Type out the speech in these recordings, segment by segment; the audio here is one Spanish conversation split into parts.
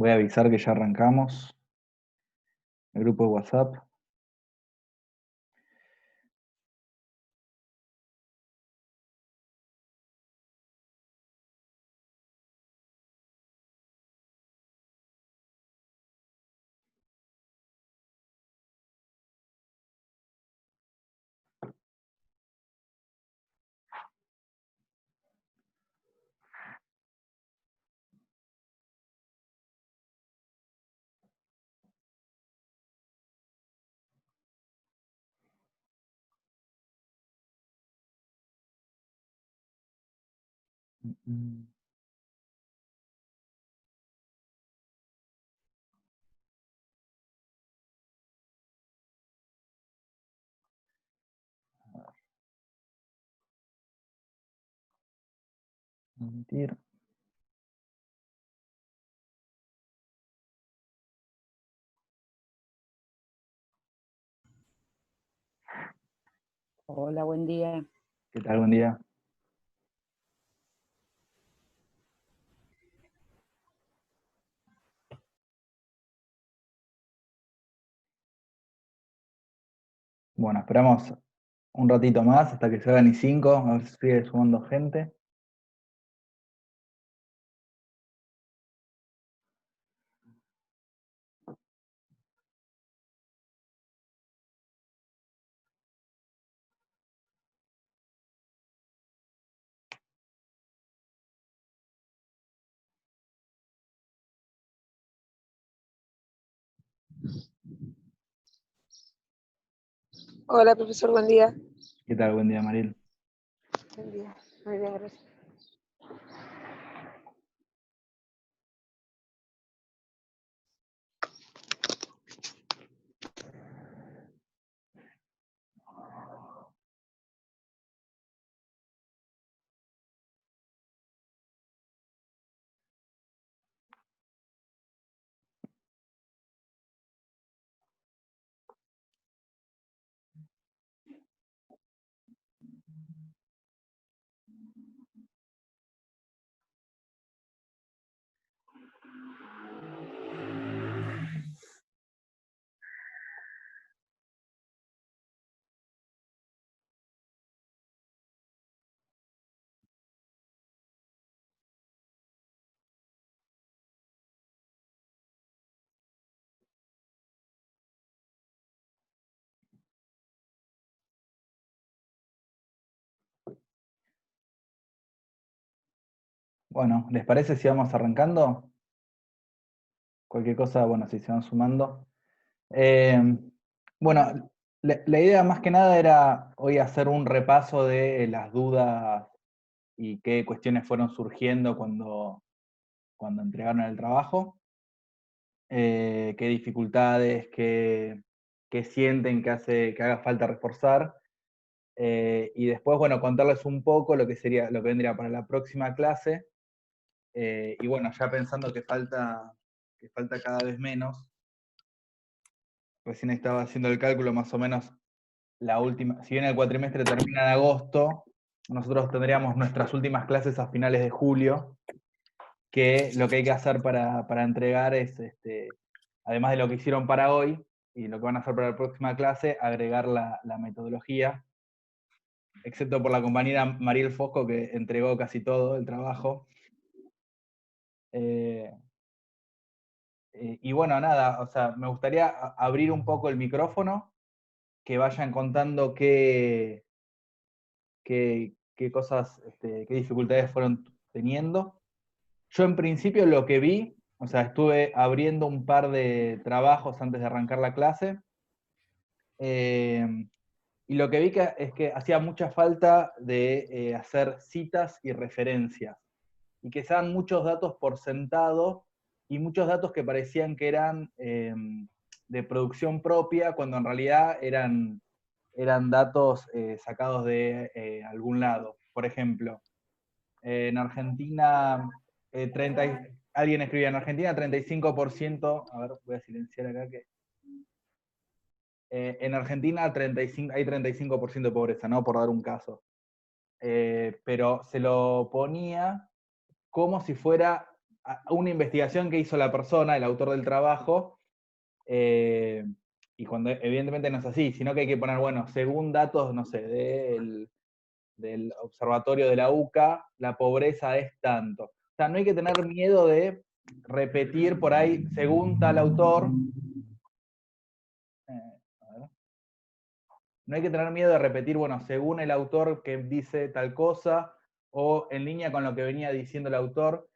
Voy a avisar que ya arrancamos el grupo de WhatsApp. Mm, Mentir. Hola, buen día. ¿Qué tal? Buen día. Bueno, esperamos un ratito más hasta que se hagan y 5, a ver si sigue sumando gente. Hola, profesor, buen día. ¿Qué tal? Buen día, Maril. Buen día. Muy bien, gracias. Bueno, ¿les parece si vamos arrancando? Cualquier cosa, bueno, si se van sumando. Bueno, la idea más que nada era hoy hacer un repaso de las dudas y qué cuestiones fueron surgiendo cuando entregaron el trabajo. Qué dificultades, qué sienten que haga falta reforzar. Y después, bueno, contarles un poco lo que vendría para la próxima clase. Y bueno, ya pensando que falta cada vez menos. Recién estaba haciendo el cálculo más o menos la última, si bien el cuatrimestre termina en agosto, nosotros tendríamos nuestras últimas clases a finales de julio, que lo que hay que hacer para entregar es, además de lo que hicieron para hoy, y lo que van a hacer para la próxima clase, agregar la metodología, excepto por la compañera Mariel Fosco, que entregó casi todo el trabajo. Y bueno, nada, o sea, me gustaría abrir un poco el micrófono, que vayan contando qué cosas, qué dificultades fueron teniendo. Yo en principio lo que vi, o sea, estuve abriendo un par de trabajos antes de arrancar la clase, y lo que vi es que hacía mucha falta de hacer citas y referencias, y que se dan muchos datos por sentado, y muchos datos que parecían que eran de producción propia, cuando en realidad eran datos sacados de algún lado. Por ejemplo, en Argentina, alguien escribía en Argentina 35%, a ver, voy a silenciar acá que... en Argentina hay 35% de pobreza, ¿no? Por dar un caso. Pero se lo ponía como si fuera una investigación que hizo la persona, el autor del trabajo, y cuando evidentemente no es así, sino que hay que poner, bueno, según datos, no sé, del observatorio de la UCA, la pobreza es tanto. O sea, no hay que tener miedo de repetir por ahí, según tal autor, a ver. No hay que tener miedo de repetir, bueno, según el autor que dice tal cosa, o en línea con lo que venía diciendo el autor.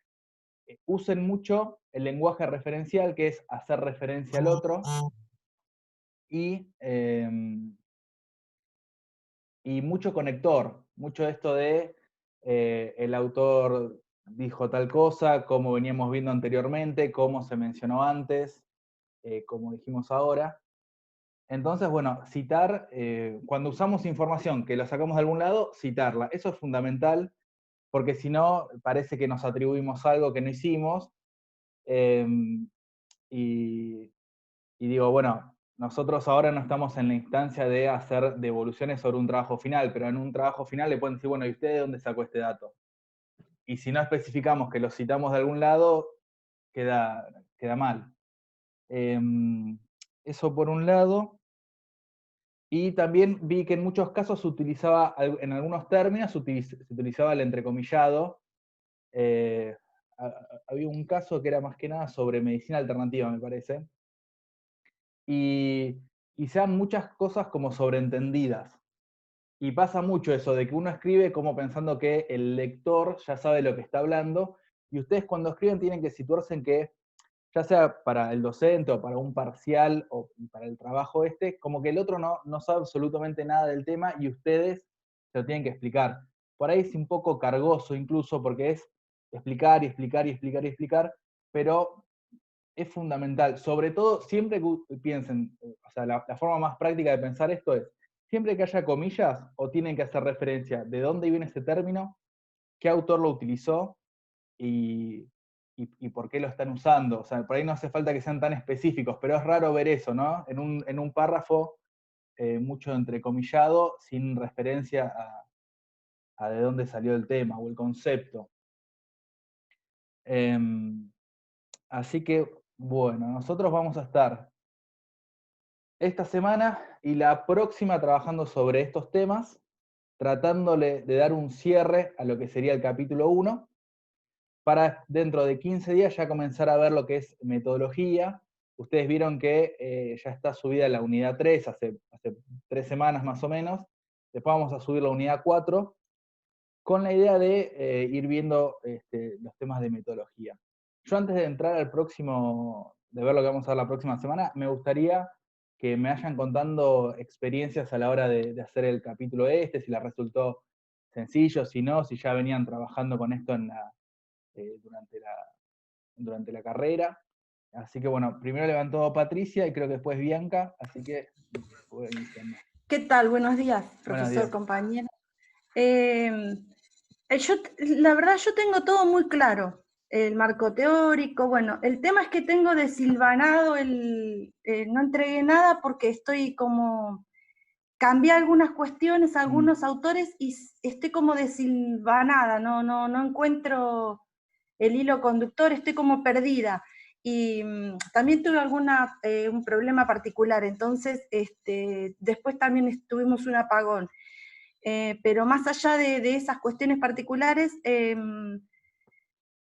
Usen mucho el lenguaje referencial, que es hacer referencia al otro, y, y mucho conector, mucho esto de el autor dijo tal cosa, como veníamos viendo anteriormente, como se mencionó antes, como dijimos ahora. Entonces, bueno, citar, cuando usamos información que la sacamos de algún lado, citarla. Eso es fundamental, porque si no, parece que nos atribuimos algo que no hicimos. Y, y digo, bueno, nosotros ahora no estamos en la instancia de hacer devoluciones sobre un trabajo final, pero en un trabajo final le pueden decir, bueno, ¿y usted de dónde sacó este dato? Y si no especificamos que lo citamos de algún lado, queda mal. Eso por un lado. Y también vi que en muchos casos se utilizaba, en algunos términos, se utilizaba el entrecomillado. Había un caso que era más que nada sobre medicina alternativa, me parece. Y se dan muchas cosas como sobreentendidas. Y pasa mucho eso, de que uno escribe como pensando que el lector ya sabe lo que está hablando, y ustedes cuando escriben tienen que situarse en que, ya sea para el docente o para un parcial o para el trabajo como que el otro no sabe absolutamente nada del tema y ustedes se lo tienen que explicar. Por ahí es un poco cargoso incluso porque es explicar y explicar y explicar y explicar, pero es fundamental, sobre todo siempre que piensen, o sea, la forma más práctica de pensar esto es, siempre que haya comillas o tienen que hacer referencia de dónde viene ese término, qué autor lo utilizó y por qué lo están usando. O sea, por ahí no hace falta que sean tan específicos, pero es raro ver eso, ¿no? En un párrafo mucho entrecomillado sin referencia a de dónde salió el tema o el concepto. Así que, bueno, nosotros vamos a estar esta semana y la próxima trabajando sobre estos temas, tratándole de dar un cierre a lo que sería el capítulo 1, para dentro de 15 días ya comenzar a ver lo que es metodología. Ustedes vieron que ya está subida la unidad 3 hace 3 semanas más o menos. Después vamos a subir la unidad 4, con la idea de ir viendo los temas de metodología. Yo antes de entrar al próximo, de ver lo que vamos a ver la próxima semana, me gustaría que me vayan contando experiencias a la hora de hacer el capítulo si les resultó sencillo, si no, si ya venían trabajando con esto durante la carrera. Así que bueno, primero levantó Patricia y creo que después Bianca, así que voy iniciando. ¿Qué tal? Buenos días, Buenos profesor, días. compañero. La verdad, yo tengo todo muy claro, el marco teórico. Bueno, el tema es que tengo desilvanado, no entregué nada porque estoy como, cambié algunas cuestiones, algunos autores, y estoy como desilvanada, no encuentro el hilo conductor, estoy como perdida. Y también tuve un problema particular, entonces después también tuvimos un apagón. Pero más allá de esas cuestiones particulares,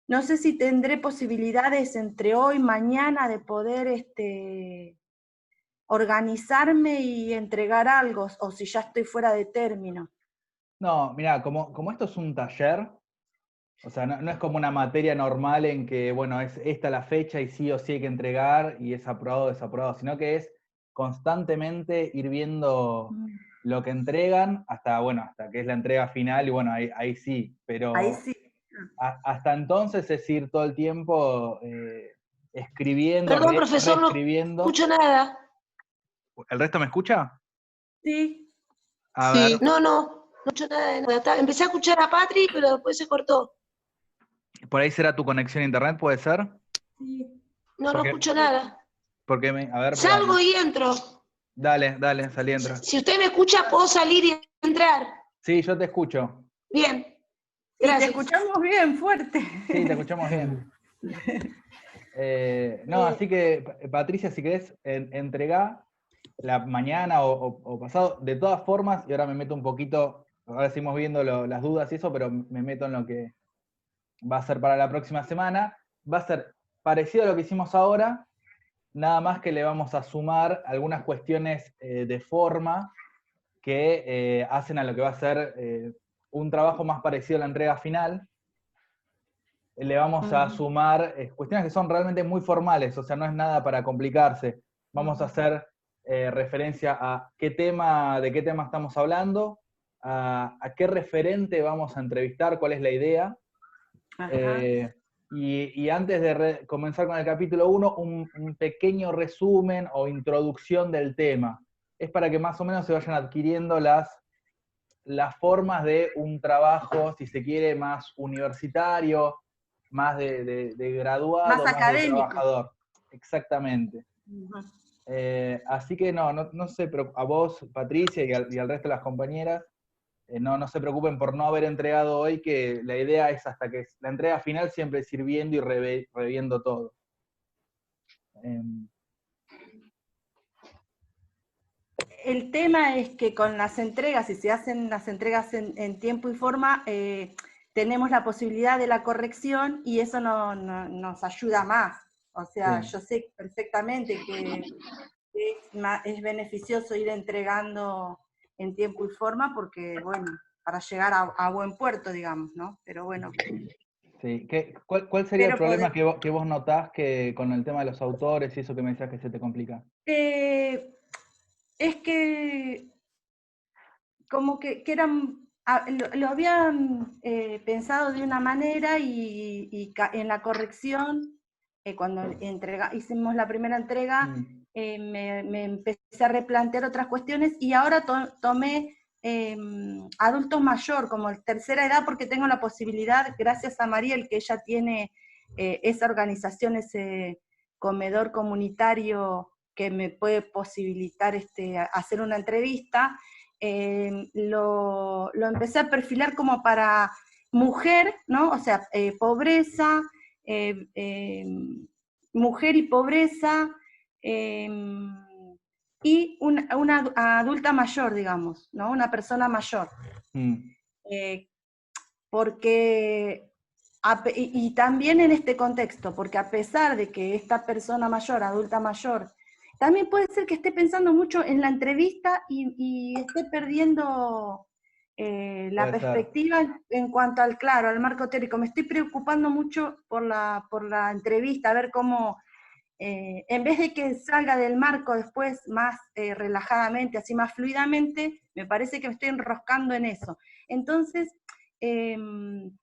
no sé si tendré posibilidades entre hoy y mañana de poder organizarme y entregar algo, o si ya estoy fuera de término. No, mirá, como esto es un taller, o sea, no es como una materia normal en que, bueno, es esta la fecha y sí o sí hay que entregar y es aprobado o desaprobado, sino que es constantemente ir viendo lo que entregan hasta que es la entrega final y bueno, ahí sí, pero Ahí sí. hasta entonces es ir todo el tiempo escribiendo, Perdón, profesor, no reescribiendo. escucho nada. ¿El resto me escucha? Sí. A Sí, ver, no escucho nada de nada. Empecé a escuchar a Patri, pero después se cortó. por ahí será tu conexión a internet, ¿puede ser? Sí. No Porque, escucho nada. a ver, Salgo y entro. dale, salí, entra. Si usted me escucha, puedo salir y entrar. Sí, yo te escucho. Bien, Y te gracias. escuchamos bien, fuerte. Sí, te escuchamos bien. No, así que, Patricia, si querés, entregá la mañana o pasado, de todas formas, y ahora me meto un poquito, ahora seguimos viendo las dudas y eso, pero me meto en lo que va a ser para la próxima semana. Va a ser parecido a lo que hicimos ahora, nada más que le vamos a sumar algunas cuestiones de forma que hacen a lo que va a ser un trabajo más parecido a la entrega final. Le vamos a sumar cuestiones que son realmente muy formales, o sea, no es nada para complicarse. Vamos a hacer referencia a de qué tema estamos hablando, a qué referente vamos a entrevistar, cuál es la idea. Y antes de comenzar con el capítulo 1, un pequeño resumen o introducción del tema. Es para que más o menos se vayan adquiriendo las formas de un trabajo, si se quiere, más universitario, más de graduado, Más más de académico. trabajador. Exactamente. Así que no sé, pero a vos, Patricia, y al resto de las compañeras, no se preocupen por no haber entregado hoy, que la idea es hasta que la entrega final siempre es ir viendo y reviendo todo. El tema es que con las entregas, si se hacen las entregas en tiempo y forma, tenemos la posibilidad de la corrección y eso nos ayuda más. O sea, Sí. yo sé perfectamente que es beneficioso ir entregando en tiempo y forma porque, bueno, para llegar a buen puerto, digamos, ¿no? Pero bueno. Sí. ¿Cuál sería el problema que vos notás que con el tema de los autores y eso que me decías que se te complica? Es que como que eran, lo habían pensado de una manera y en la corrección, cuando hicimos la primera entrega, me empecé a replantear otras cuestiones y ahora tomé adultos mayor, como tercera edad, porque tengo la posibilidad, gracias a Mariel, que ella tiene esa organización, ese comedor comunitario que me puede posibilitar hacer una entrevista. Lo empecé a perfilar como para mujer, ¿no? O sea, pobreza, mujer y pobreza, y una adulta mayor, digamos, ¿no? Una persona mayor. Porque, y también en este contexto, porque a pesar de que esta persona mayor, adulta mayor, también puede ser que esté pensando mucho en la entrevista y esté perdiendo la perspectiva en cuanto al marco teórico. Me estoy preocupando mucho por la entrevista, a ver cómo, en vez de que salga del marco después más relajadamente, así más fluidamente, me parece que me estoy enroscando en eso. Entonces,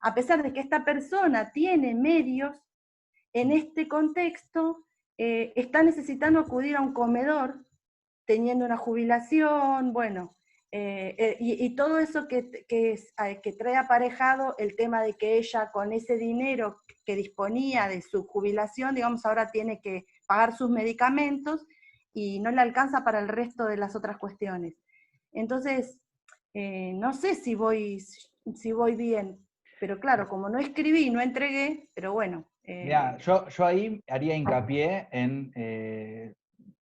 a pesar de que esta persona tiene medios, en este contexto está necesitando acudir a un comedor, teniendo una jubilación, bueno, y todo eso que trae aparejado el tema de que ella con ese dinero que disponía de su jubilación, digamos, ahora tiene que pagar sus medicamentos y no le alcanza para el resto de las otras cuestiones. Entonces, no sé si voy bien, pero claro, como no escribí, no entregué, pero bueno. Mirá, yo ahí haría hincapié en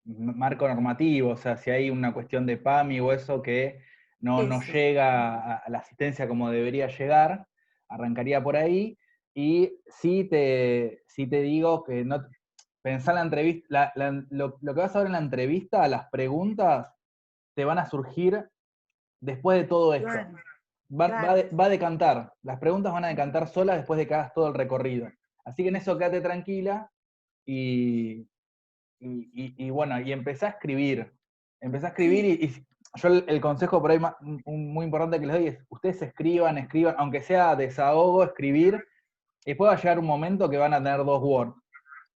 marco normativo, o sea, si hay una cuestión de PAMI o eso que no llega a la asistencia como debería llegar, arrancaría por ahí, y sí te digo que no pensá la entrevista, lo que vas a ver en la entrevista, las preguntas te van a surgir después de todo esto. Claro, Va a decantar, las preguntas van a decantar solas después de que hagas todo el recorrido. Así que en eso quédate tranquila y bueno, y empecé a escribir. Empecé a escribir y yo el consejo por ahí muy importante que les doy es, ustedes escriban, aunque sea desahogo, escribir, y después va a llegar un momento que van a tener dos Word.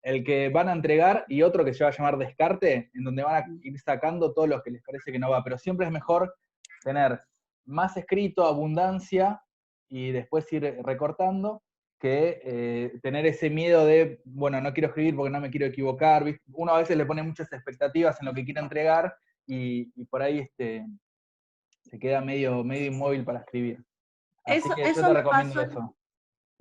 El que van a entregar y otro que se va a llamar descarte, en donde van a ir sacando todos los que les parece que no va. Pero siempre es mejor tener más escrito, abundancia, y después ir recortando, que tener ese miedo de, bueno, no quiero escribir porque no me quiero equivocar. ¿Viste? Uno a veces le pone muchas expectativas en lo que quiere entregar y por ahí se queda medio inmóvil para escribir. Así que yo te recomiendo eso.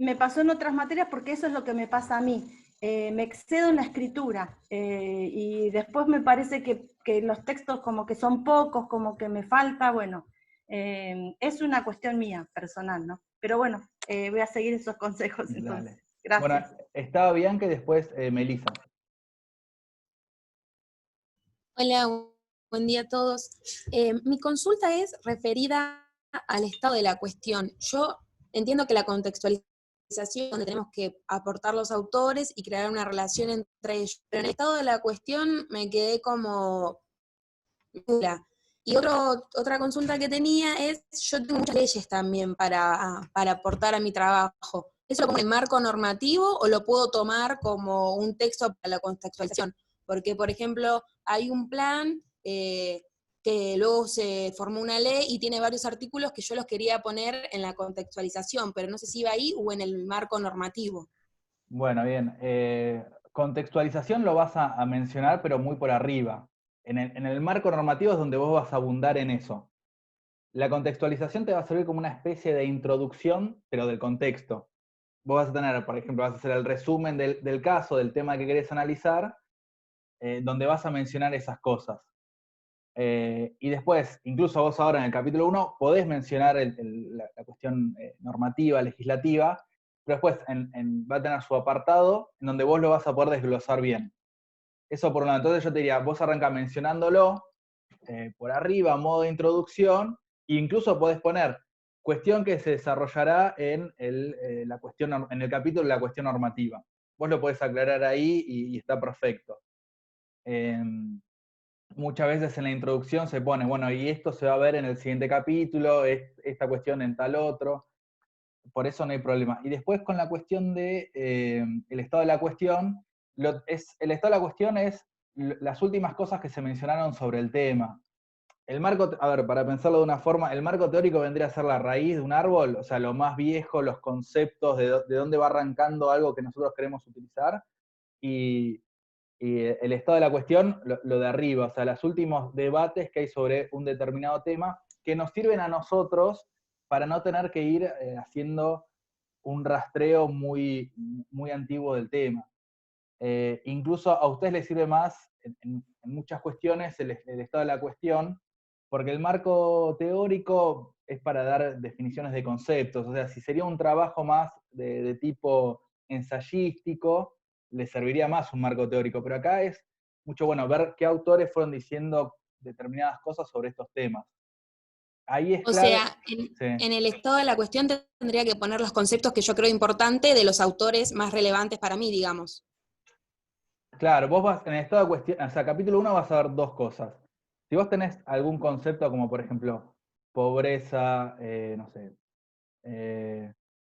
me pasó en otras materias porque eso es lo que me pasa a mí. Me excedo en la escritura y después me parece que los textos como que son pocos, como que me falta, bueno, es una cuestión mía, personal, ¿no? Pero bueno, voy a seguir esos consejos entonces. Dale. Gracias. Bueno, estaba Bianca y después Melissa. Hola, buen día a todos. Mi consulta es referida al estado de la cuestión. Yo entiendo que la contextualización, donde tenemos que aportar los autores y crear una relación entre ellos, pero en el estado de la cuestión me quedé como nula. Y otra consulta que tenía es, yo tengo muchas leyes también para aportar a mi trabajo. ¿Eso lo pongo en el marco normativo o lo puedo tomar como un texto para la contextualización? Porque, por ejemplo, hay un plan que luego se formó una ley y tiene varios artículos que yo los quería poner en la contextualización, pero no sé si iba ahí o en el marco normativo. Bueno, bien. Contextualización lo vas a mencionar, pero muy por arriba. En el marco normativo es donde vos vas a abundar en eso. La contextualización te va a servir como una especie de introducción, pero del contexto. Vos vas a tener, por ejemplo, vas a hacer el resumen del caso, del tema que querés analizar, donde vas a mencionar esas cosas. Y después, incluso vos ahora en el capítulo 1, podés mencionar la cuestión normativa, legislativa, pero después va a tener su apartado en donde vos lo vas a poder desglosar bien. Eso por un lado. Entonces yo te diría, vos arrancá mencionándolo por arriba, modo de introducción, e incluso podés poner cuestión que se desarrollará en en el capítulo de la cuestión normativa. Vos lo podés aclarar ahí y está perfecto. Muchas veces en la introducción se pone, bueno, y esto se va a ver en el siguiente capítulo, esta cuestión en tal otro, por eso no hay problema. Y después con la cuestión de el estado de la cuestión, el estado de la cuestión es las últimas cosas que se mencionaron sobre el tema. El marco, a ver, para pensarlo de una forma, el marco teórico vendría a ser la raíz de un árbol, o sea, lo más viejo, los conceptos, de dónde va arrancando algo que nosotros queremos utilizar, y el estado de la cuestión, lo de arriba, o sea, los últimos debates que hay sobre un determinado tema, que nos sirven a nosotros para no tener que ir haciendo un rastreo muy, muy antiguo del tema. Incluso a ustedes les sirve más, en muchas cuestiones, el estado de la cuestión, porque el marco teórico es para dar definiciones de conceptos, o sea, si sería un trabajo más de tipo ensayístico, le serviría más un marco teórico, pero acá es mucho bueno ver qué autores fueron diciendo determinadas cosas sobre estos temas. Ahí es O clave. sea, Sí. en el estado de la cuestión tendría que poner los conceptos que yo creo importantes de los autores más relevantes para mí, digamos. Claro, vos vas en el estado de cuestión, o sea, capítulo 1 vas a ver dos cosas. Si vos tenés algún concepto como, por ejemplo, pobreza, no sé,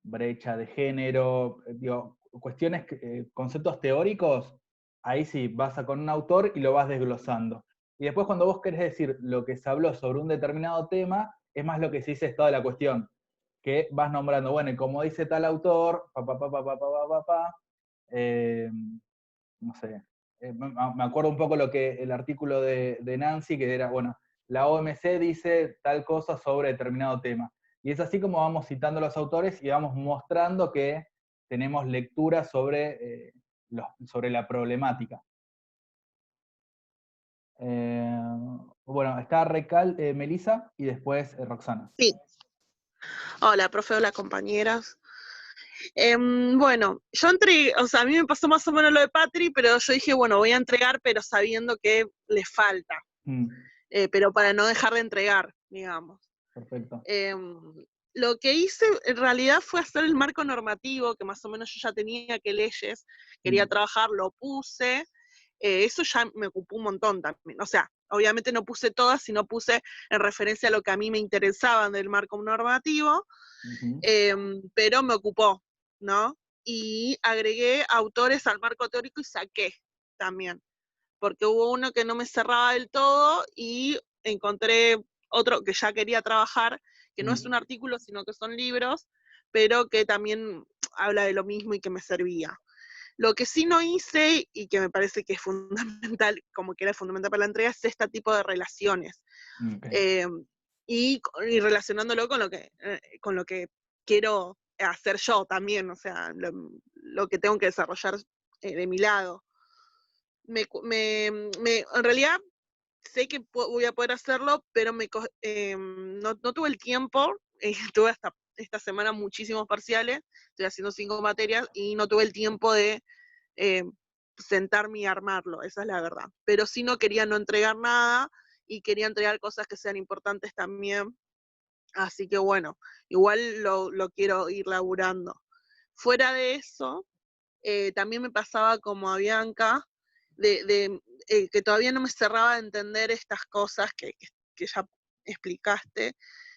brecha de género, digo, cuestiones, conceptos teóricos, ahí sí, vas con un autor y lo vas desglosando. Y después cuando vos querés decir lo que se habló sobre un determinado tema, es más lo que se dice estado de la cuestión, que vas nombrando, bueno, y como dice tal autor, no sé, me acuerdo un poco el artículo de Nancy, que era, bueno, la OMC dice tal cosa sobre determinado tema. Y es así como vamos citando a los autores y vamos mostrando que tenemos lectura sobre la problemática. Bueno, está Melissa y después Roxana. Sí. Hola, profe, hola, compañeras. Bueno, yo entregué, o sea, a mí me pasó más o menos lo de Patri, pero yo dije, bueno, voy a entregar, pero sabiendo que le falta, pero para no dejar de entregar, digamos. Perfecto. Lo que hice en realidad fue hacer el marco normativo, que más o menos yo ya tenía que leyes, quería trabajar, lo puse, eso ya me ocupó un montón también, o sea, obviamente no puse todas, sino puse en referencia a lo que a mí me interesaba del marco normativo, pero me ocupó, ¿no? Y agregué autores al marco teórico y saqué también, porque hubo uno que no me cerraba del todo y encontré otro que ya quería trabajar, que no es un artículo, sino que son libros, pero que también habla de lo mismo y que me servía. Lo que sí no hice, y que me parece que es fundamental, como que era fundamental para la entrega, es este tipo de relaciones. Okay. Y relacionándolo con lo que quiero hacer yo también, o sea, lo que tengo que desarrollar de mi lado. En realidad sé que voy a poder hacerlo, pero no tuve el tiempo, tuve hasta esta semana muchísimos parciales, estoy haciendo 5 materias y no tuve el tiempo de sentarme y armarlo, esa es la verdad. Pero sí no quería no entregar nada y quería entregar cosas que sean importantes también. Así que bueno, igual lo quiero ir laburando. Fuera de eso, también me pasaba como a Bianca, que todavía no me cerraba de entender estas cosas que ya explicaste,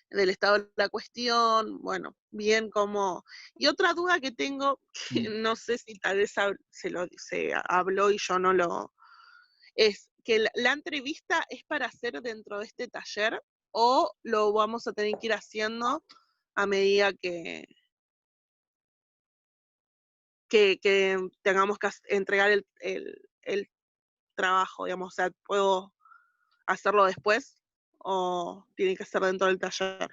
del estado de la cuestión, bueno, bien como... Y otra duda que tengo, que no sé si tal vez se habló y yo no lo... es que la entrevista es para hacer dentro de este taller o lo vamos a tener que ir haciendo a medida que tengamos que entregar el trabajo, digamos, o sea, ¿puedo hacerlo después o tiene que ser dentro del taller?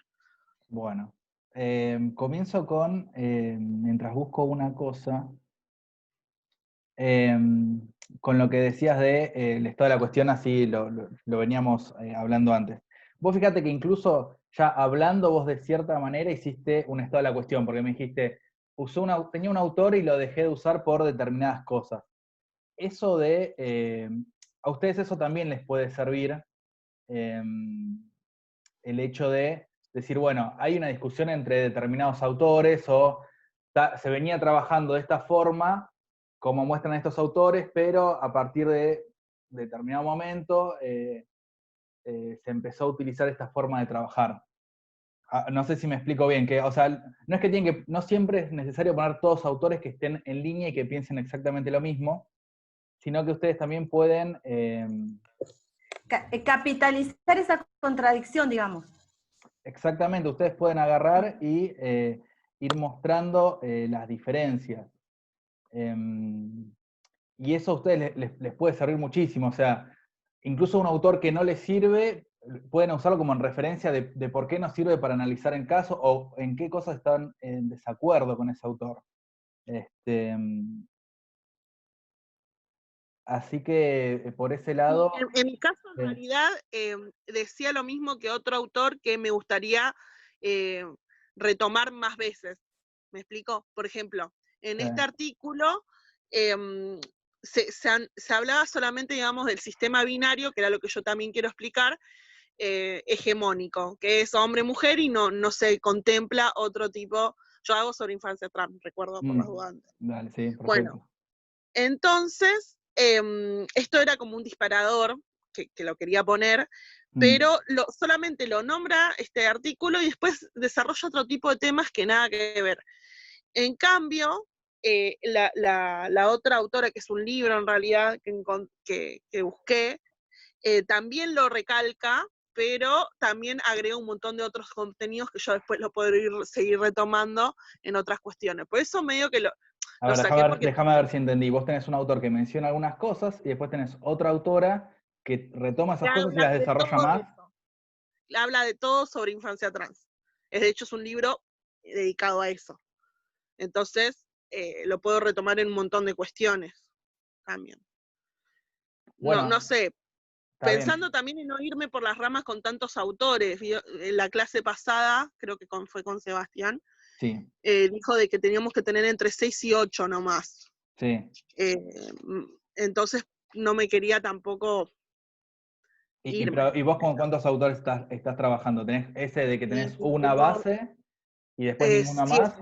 Bueno, comienzo con, mientras busco una cosa, con lo que decías del estado de la cuestión, así lo veníamos hablando antes. Vos fíjate que incluso ya hablando vos de cierta manera hiciste un estado de la cuestión, porque me dijiste, tenía un autor y lo dejé de usar por determinadas cosas. Eso a ustedes eso también les puede servir, el hecho de decir, bueno, hay una discusión entre determinados autores o se venía trabajando de esta forma, como muestran estos autores, pero a partir de determinado momento se empezó a utilizar esta forma de trabajar. No sé si me explico bien, o sea, no es que no siempre es necesario poner todos autores que estén en línea y que piensen exactamente lo mismo, sino que ustedes también pueden... capitalizar esa contradicción, digamos. Exactamente, ustedes pueden agarrar y ir mostrando las diferencias. Y eso a ustedes les puede servir muchísimo. O sea, incluso un autor que no les sirve, pueden usarlo como en referencia de por qué no sirve para analizar en caso o en qué cosas están en desacuerdo con ese autor. Así que por ese lado... En mi caso, en realidad, decía lo mismo que otro autor que me gustaría retomar más veces. ¿Me explico? Por ejemplo, en este artículo se hablaba solamente, digamos, del sistema binario, que era lo que yo también quiero explicar, hegemónico, que es hombre-mujer y no se contempla otro tipo. Yo hago sobre infancia trans, recuerdo por las dudas. Dale, sí, perfecto. Bueno, entonces, esto era como un disparador que lo quería poner, pero solamente lo nombra este artículo y después desarrolla otro tipo de temas que nada que ver. En cambio, la otra autora, que es un libro en realidad que busqué, también lo recalca, pero también agrega un montón de otros contenidos que yo después lo puedo seguir retomando en otras cuestiones. Por eso medio que a ver, déjame ver si entendí. Vos tenés un autor que menciona algunas cosas y después tenés otra autora que retoma esas cosas y las desarrolla más. Habla de todo sobre infancia trans. De hecho, es un libro dedicado a eso. Entonces, lo puedo retomar en un montón de cuestiones también. Bueno, no sé, pensando también en no irme por las ramas con tantos autores. En la clase pasada, creo que fue con Sebastián, sí. Dijo de que teníamos que tener entre 6 y 8 nomás. Sí. Entonces no me quería tampoco irme. ¿Y vos con cuántos autores estás trabajando? ¿Tenés ese de que tenés una base y después ninguna más?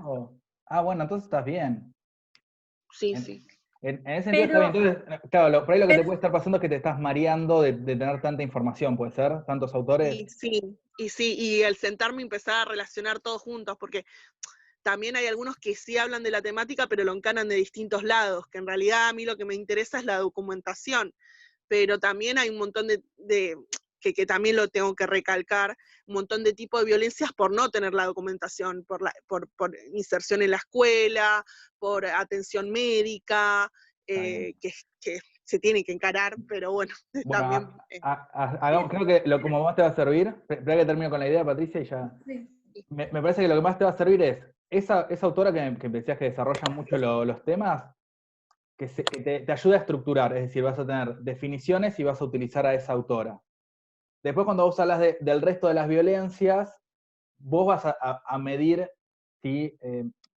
Ah, bueno, entonces estás bien. Sí, sí. En ese sentido está bien. Entonces, claro, por ahí lo que te puede estar pasando es que te estás mareando de tener tanta información, ¿puede ser? ¿Tantos autores? Y el sentarme y empezar a relacionar todos juntos, porque también hay algunos que sí hablan de la temática, pero lo encanan de distintos lados, que en realidad a mí lo que me interesa es la documentación, pero también hay un montón que también lo tengo que recalcar, un montón de tipos de violencias por no tener la documentación, por inserción en la escuela, por atención médica, que se tiene que encarar, pero bueno, también... creo que lo como más te va a servir, espera que termino con la idea, Patricia, y ya... Sí. Me parece que lo que más te va a servir es esa autora que decías que desarrolla mucho los temas, que te ayuda a estructurar, es decir, vas a tener definiciones y vas a utilizar a esa autora. Después cuando vos hablas del resto de las violencias, vos vas a medir si,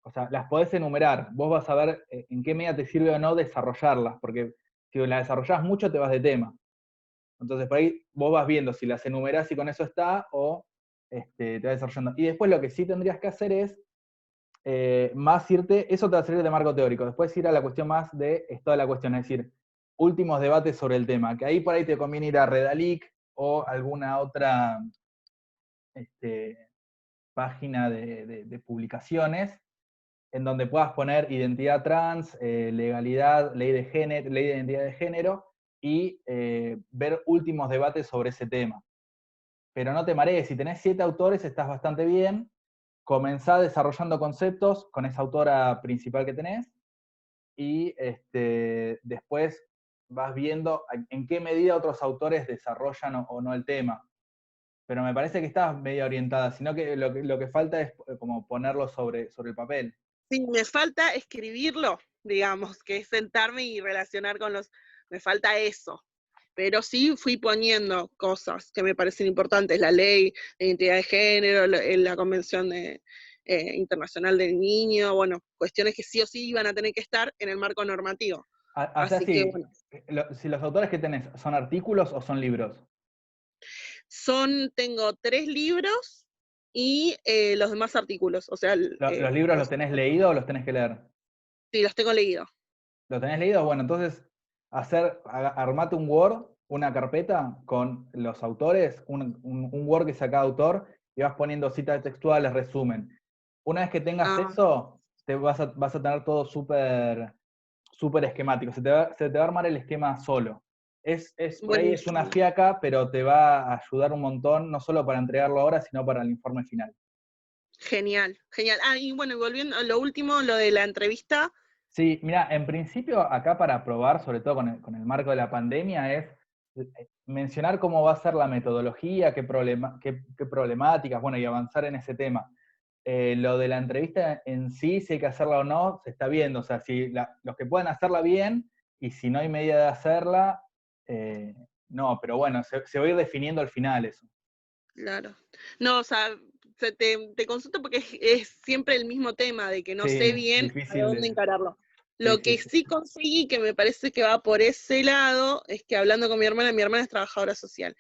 o sea, las podés enumerar, vos vas a ver en qué medida te sirve o no desarrollarlas, porque si las desarrollás mucho te vas de tema. Entonces por ahí vos vas viendo si las enumerás y con eso está, o te vas desarrollando. Y después lo que sí tendrías que hacer es más irte, eso te va a servir de marco teórico, después ir a la cuestión más de estado de la cuestión, es decir, últimos debates sobre el tema, que ahí por ahí te conviene ir a Redalic o alguna otra página de publicaciones, en donde puedas poner identidad trans, legalidad, ley de género, ley de identidad de género, y ver últimos debates sobre ese tema. Pero no te marees, si tenés 7 autores estás bastante bien, comenzá desarrollando conceptos con esa autora principal que tenés, y después vas viendo en qué medida otros autores desarrollan o no el tema. Pero me parece que estás medio orientada, sino que lo que falta es como ponerlo sobre el papel. Sí, me falta escribirlo, digamos, que es sentarme y relacionar con me falta eso. Pero sí fui poniendo cosas que me parecen importantes, la ley de identidad de género, la Convención Internacional del Niño, bueno, cuestiones que sí o sí iban a tener que estar en el marco normativo. O sea, Así que bueno. Si los autores que tenés son artículos o son libros. Tengo 3 libros y los demás artículos, o sea... ¿Los libros los tenés leídos o los tenés que leer? Sí, los tengo leídos. ¿Lo tenés leído? Bueno, entonces armate un Word, una carpeta con los autores, un Word que sea cada autor, y vas poniendo citas textuales, resumen. Una vez que tengas eso, vas a tener todo súper esquemático. Se te va a armar el esquema solo. Por ahí es una fiaca, pero te va a ayudar un montón, no solo para entregarlo ahora, sino para el informe final. Genial, genial. Y bueno, volviendo a lo último, lo de la entrevista. Sí, mira, en principio acá para probar, sobre todo con el marco de la pandemia, es mencionar cómo va a ser la metodología, qué problemáticas, bueno, y avanzar en ese tema. Lo de la entrevista en sí, si hay que hacerla o no, se está viendo. O sea, si los que pueden hacerla bien, y si no hay medida de hacerla, no, pero bueno, se va a ir definiendo al final eso. Claro. No, o sea, te consulto porque es siempre el mismo tema, de que no sé bien a dónde encararlo. Lo que sí conseguí, que me parece que va por ese lado, es que hablando con mi hermana es trabajadora social,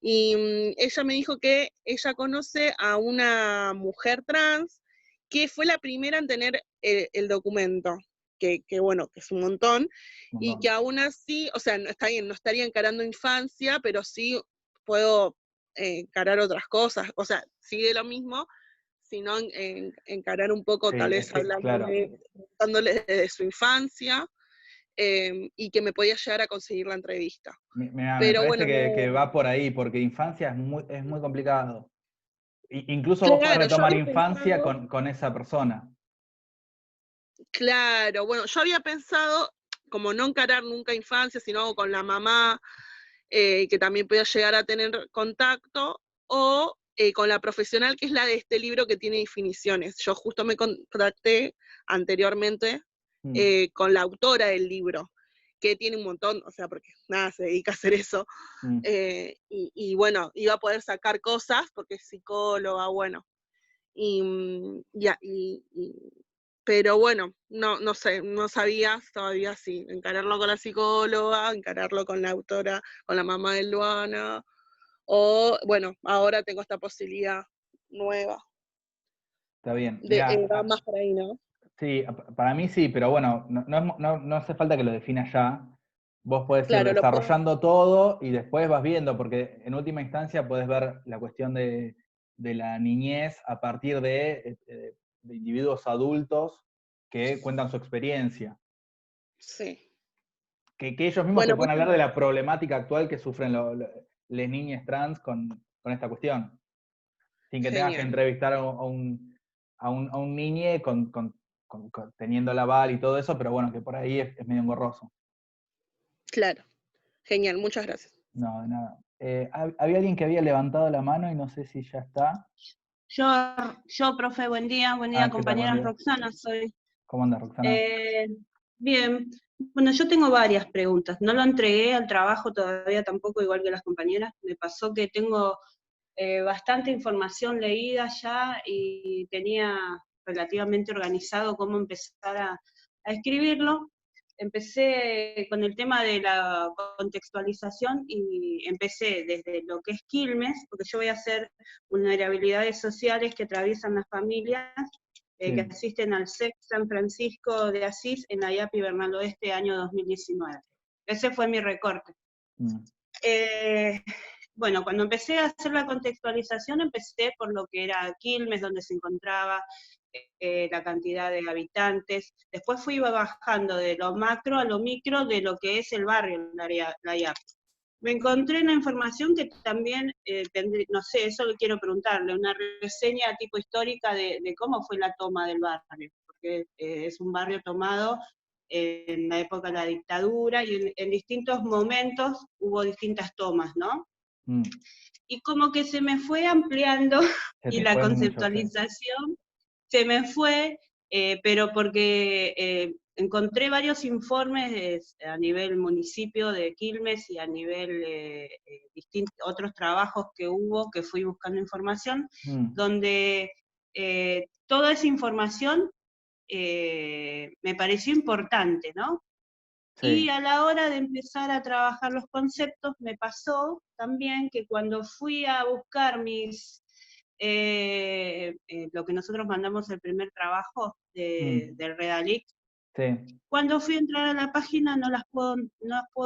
y ella me dijo que ella conoce a una mujer trans que fue la primera en tener el documento, que bueno, que es un montón, y que aún así, o sea, no está bien, no estaría encarando infancia, pero sí puedo encarar otras cosas, o sea, sigue lo mismo, sino encarar un poco, tal vez hablándole de su infancia, y que me podía llegar a conseguir la entrevista. Me parece que va por ahí, porque infancia es muy complicado. Incluso vos podés retomar infancia con esa persona. Claro, bueno, yo había pensado como no encarar nunca infancia, sino con la mamá, que también podía llegar a tener contacto, o con la profesional, que es la de este libro que tiene definiciones. Yo justo me contacté anteriormente con la autora del libro, que tiene un montón, o sea, porque nada, se dedica a hacer eso, y bueno, iba a poder sacar cosas, porque es psicóloga, bueno, pero bueno, no sé, no sabía todavía si encararlo con la psicóloga, encararlo con la autora, con la mamá de Luana, o bueno, ahora tengo esta posibilidad nueva. Está bien. Va más por ahí, ¿no? Sí, para mí sí, pero bueno, no hace falta que lo definas ya. Vos podés ir desarrollando todo y después vas viendo, porque en última instancia podés ver la cuestión de la niñez a partir de individuos adultos que cuentan su experiencia. Sí. Que ellos mismos te pueden hablar de la problemática actual que sufren las niñas trans con esta cuestión. Sin que tengas que entrevistar a un niñe teniendo la aval y todo eso, pero bueno, que por ahí es medio engorroso. Claro. Genial, muchas gracias. No, de nada. Había alguien que había levantado la mano y no sé si ya está. Profe, buen día ¿Qué tal? Buen compañeras, día. Roxana soy. ¿Cómo andas, Roxana? Bien, bueno, yo tengo varias preguntas, no lo entregué al trabajo todavía tampoco, igual que las compañeras, me pasó que tengo bastante información leída ya y tenía relativamente organizado cómo empezar a escribirlo. Empecé con el tema de la contextualización y empecé desde lo que es Quilmes, porque yo voy a hacer vulnerabilidades sociales que atraviesan las familias que asisten al SEC San Francisco de Asís en la IAPI Bernal Oeste año 2019. Ese fue mi recorte. Bueno, cuando empecé a hacer la contextualización, empecé por lo que era Quilmes, donde se encontraba la cantidad de habitantes. Después fui bajando de lo macro a lo micro de lo que es el barrio, la IAPI. Me encontré una información que también, no sé, eso lo quiero preguntarle, una reseña tipo histórica de cómo fue la toma del barrio, porque es un barrio tomado en la época de la dictadura y en distintos momentos hubo distintas tomas, ¿no? Y como que se me fue ampliando y la conceptualización se me fue, pero porque encontré varios informes a nivel municipio de Quilmes y a nivel otros trabajos que hubo, que fui buscando información, donde toda esa información me pareció importante, ¿no? Sí. Y a la hora de empezar a trabajar los conceptos, me pasó también que cuando fui a buscar lo que nosotros mandamos el primer trabajo del Redalic, cuando fui a entrar a la página no las puedo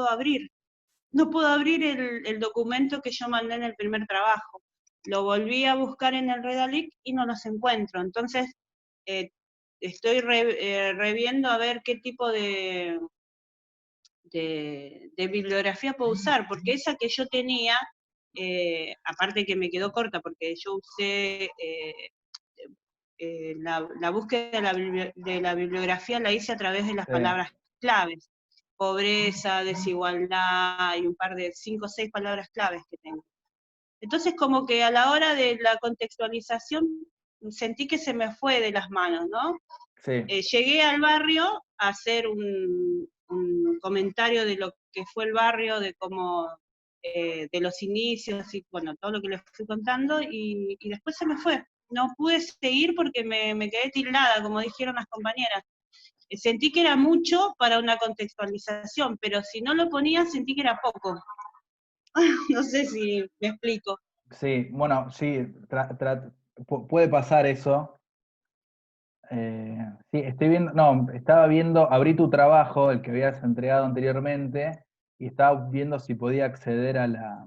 abrir. No puedo abrir el documento que yo mandé en el primer trabajo. Lo volví a buscar en el Redalic y no los encuentro. Entonces, estoy reviendo a ver qué tipo de bibliografía puedo usar, porque esa que yo tenía, aparte que me quedó corta, porque yo usé la búsqueda de la bibliografía la hice a través de las palabras claves, pobreza, desigualdad, y un par de 5 o 6 palabras claves que tengo. Entonces como que a la hora de la contextualización sentí que se me fue de las manos, ¿no? Llegué al barrio a hacer un comentario de lo que fue el barrio, de cómo, de los inicios, y bueno, todo lo que les fui contando, y después se me fue. No pude seguir porque me quedé tildada, como dijeron las compañeras. Sentí que era mucho para una contextualización, pero si no lo ponía, sentí que era poco. No sé si me explico. Sí, bueno, sí, puede pasar eso. Sí, estaba viendo, abrí tu trabajo, el que habías entregado anteriormente, y estaba viendo si podía acceder a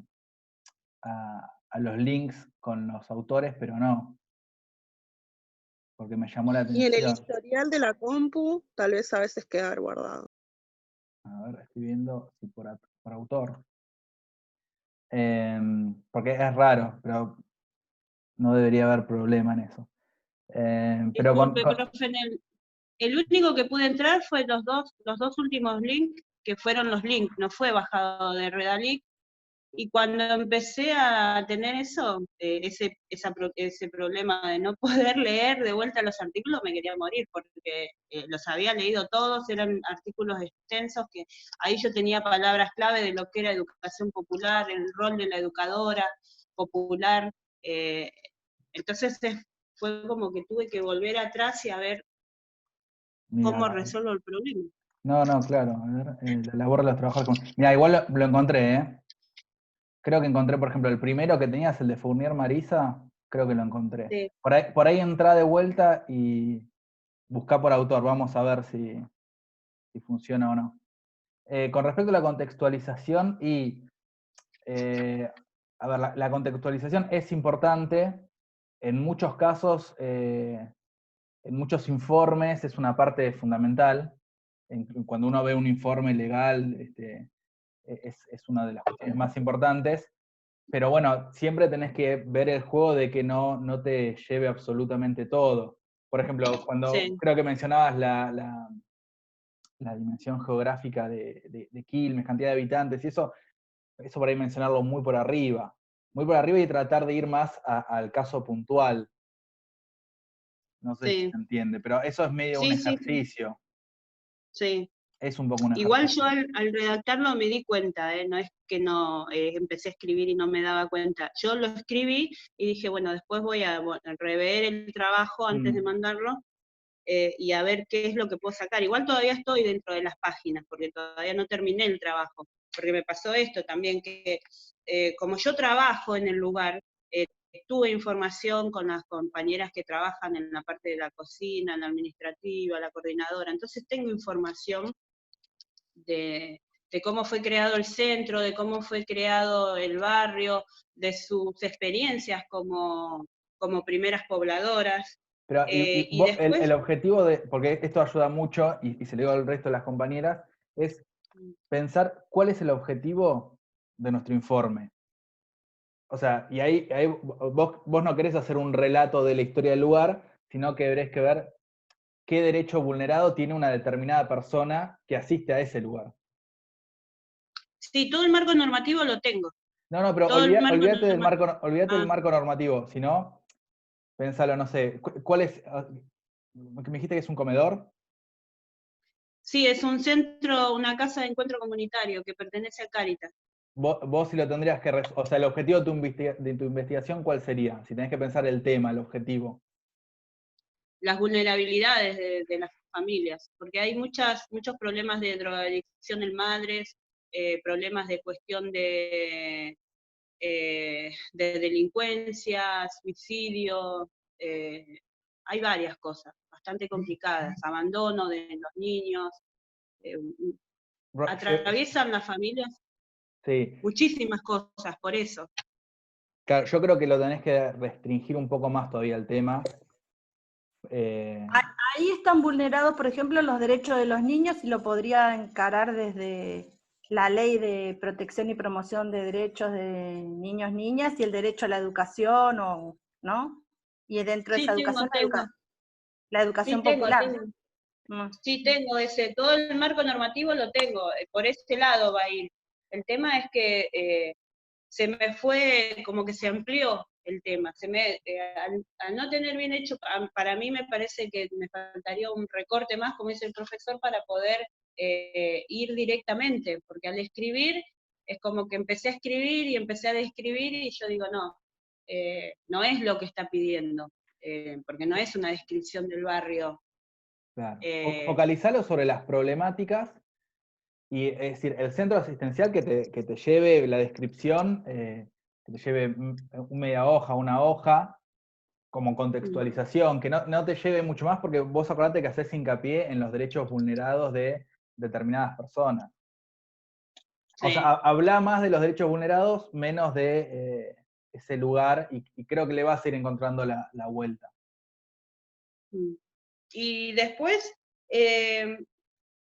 los links con los autores, pero no, porque me llamó la atención. Y en el historial de la compu, tal vez a veces queda guardado. A ver, estoy viendo si por autor. Porque es raro, pero no debería haber problema en eso. Pero profe, el único que pude entrar fue los dos últimos links, que fueron los links, no fue bajado de Redalic, y cuando empecé a tener eso, ese problema de no poder leer de vuelta los artículos, me quería morir, porque los había leído todos, eran artículos extensos, que ahí yo tenía palabras clave de lo que era educación popular, el rol de la educadora popular, entonces fue como que tuve que volver atrás y a ver cómo resuelvo el problema. No, claro, a ver, la labor de los trabajadores. Mira, igual lo encontré, ¿eh? Creo que encontré, por ejemplo, el primero que tenías, el de Fournier Marisa, creo que lo encontré. Sí. Por ahí entrá de vuelta y buscá por autor, vamos a ver si funciona o no. Con respecto a la contextualización, a ver, la contextualización es importante, en muchos casos, en muchos informes es una parte fundamental. Cuando uno ve un informe legal, es una de las cuestiones más importantes, pero bueno, siempre tenés que ver el juego de que no te lleve absolutamente todo. Por ejemplo, cuando creo que mencionabas la dimensión geográfica de Quilmes, cantidad de habitantes, y eso por ahí mencionarlo muy por arriba y tratar de ir más al caso puntual. No sé si Sí. se entiende, pero eso es medio un Sí, sí, sí. ejercicio. Sí. Es un poco un Igual ejercicio. yo al redactarlo me di cuenta, no es que no empecé a escribir y no me daba cuenta. Yo lo escribí y dije, bueno, después voy a rever el trabajo antes de mandarlo y a ver qué es lo que puedo sacar. Igual todavía estoy dentro de las páginas, porque todavía no terminé el trabajo, porque me pasó esto también, que como yo trabajo en el lugar, tuve información con las compañeras que trabajan en la parte de la cocina, en la administrativa, la coordinadora, entonces tengo información de cómo fue creado el centro, de cómo fue creado el barrio, de sus experiencias como primeras pobladoras. Pero Y después, el objetivo porque esto ayuda mucho, y se lo digo al resto de las compañeras, es pensar cuál es el objetivo de nuestro informe. O sea, y ahí vos no querés hacer un relato de la historia del lugar, sino que querés que ver qué derecho vulnerado tiene una determinada persona que asiste a ese lugar. sí, todo el marco normativo lo tengo. No, pero Todo el marco olvídate del normativo. marco normativo, sino, pensalo, no sé, ¿cuál es? ¿Me dijiste que es un comedor? Sí, es un centro, una casa de encuentro comunitario que pertenece a Cáritas. Vos si lo tendrías que... O sea, el objetivo de tu investigación, ¿cuál sería? Si tenés que pensar el tema, el objetivo. Las vulnerabilidades de las familias, porque hay muchos problemas de drogadicción en madres, problemas de cuestión de delincuencia, suicidio, hay varias cosas bastante complicadas, abandono de los niños, atraviesan las familias Sí. muchísimas cosas, por eso. Claro, yo creo que lo tenés que restringir un poco más todavía el tema. Ahí están vulnerados, por ejemplo, los derechos de los niños y lo podría encarar desde la Ley de Protección y Promoción de Derechos de Niños, Niñas y el derecho a la educación, ¿no? Y dentro de esa educación, la educación popular. Sí, tengo ese, todo el marco normativo lo tengo, por ese lado va a ir. El tema es que se me fue, como que se amplió el tema. Al no tener bien hecho, para mí me parece que me faltaría un recorte más, como dice el profesor, para poder ir directamente, porque al escribir es como que empecé a escribir y empecé a describir y yo digo, no, no es lo que está pidiendo, porque no es una descripción del barrio. Claro. Focalizalo sobre las problemáticas, y es decir, el centro asistencial que te lleve la descripción, que te lleve media hoja, una hoja, como contextualización, que no te lleve mucho más, porque vos acordate que haces hincapié en los derechos vulnerados de determinadas personas. Sí. O sea, habla más de los derechos vulnerados, menos de ese lugar, y creo que le vas a ir encontrando la vuelta. Y después,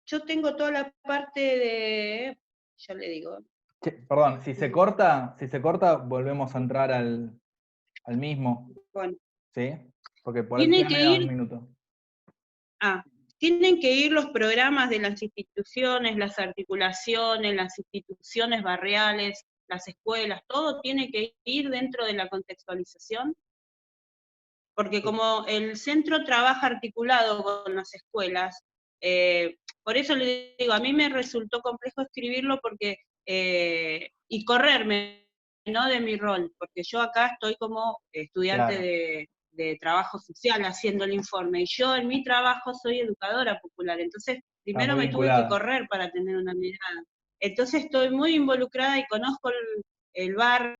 yo tengo toda la parte de, ya le digo. Perdón, si se corta, volvemos a entrar al mismo. Bueno. ¿Sí? Porque por ahí me da un minuto. Tienen que ir los programas de las instituciones, las articulaciones, las instituciones barriales, las escuelas, todo tiene que ir dentro de la contextualización. Porque como el centro trabaja articulado con las escuelas, por eso le digo, a mí me resultó complejo escribirlo porque, y correrme, ¿no?, de mi rol, porque yo acá estoy como estudiante de trabajo social haciendo el informe, y yo en mi trabajo soy educadora popular, entonces primero me tuve que correr para tener una mirada. Entonces estoy muy involucrada y conozco el barrio,